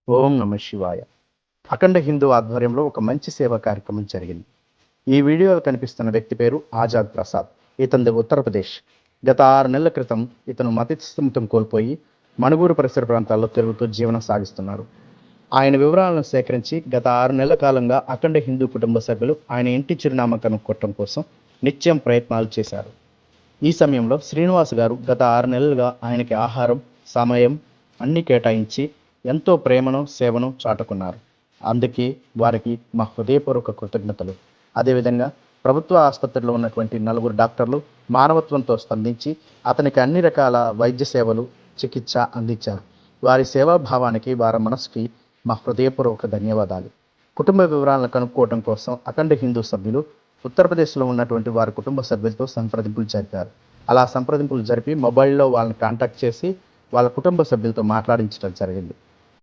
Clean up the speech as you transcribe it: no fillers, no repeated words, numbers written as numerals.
ఓం నమ శివాయ. అఖండ హిందూ ఆధ్వర్యంలో ఒక మంచి సేవా కార్యక్రమం జరిగింది. ఈ వీడియోలో కనిపిస్తున్న వ్యక్తి పేరు ఆజాద్ ప్రసాద్. ఇతనిది ఉత్తరప్రదేశ్. గత 6 నెలల క్రితం ఇతను మతిస్థిమితం కోల్పోయి మణుగూరు పరిసర ప్రాంతాల్లో తిరుగుతూ జీవనం సాగిస్తున్నారు. ఆయన వివరాలను సేకరించి గత 6 నెలల కాలంగా అఖండ హిందూ కుటుంబ సభ్యులు ఆయన ఇంటి చిరునామా కనుక్కోవటం కోసం నిత్యం ప్రయత్నాలు చేశారు. ఈ సమయంలో శ్రీనివాస్ గారు గత 6 నెలలుగా ఆయనకి ఆహారం, సమయం అన్నీ కేటాయించి ఎంతో ప్రేమను, సేవను చాటుకున్నారు. అందుకే వారికి మా హృదయపూర్వక కృతజ్ఞతలు. అదేవిధంగా ప్రభుత్వ ఆసుపత్రిలో ఉన్నటువంటి 4 డాక్టర్లు మానవత్వంతో స్పందించి అతనికి అన్ని రకాల వైద్య సేవలు, చికిత్స అందించారు. వారి సేవాభావానికి, వారి మనసుకి మా హృదయపూర్వక ధన్యవాదాలు. కుటుంబ వివరాలను కనుక్కోవడం కోసం అఖండ హిందూ సభ్యులు ఉత్తరప్రదేశ్లో ఉన్నటువంటి వారి కుటుంబ సభ్యులతో సంప్రదింపులు జరిపారు. అలా సంప్రదింపులు జరిపి మొబైల్లో వాళ్ళని కాంటాక్ట్ చేసి వాళ్ళ కుటుంబ సభ్యులతో మాట్లాడించడం జరిగింది.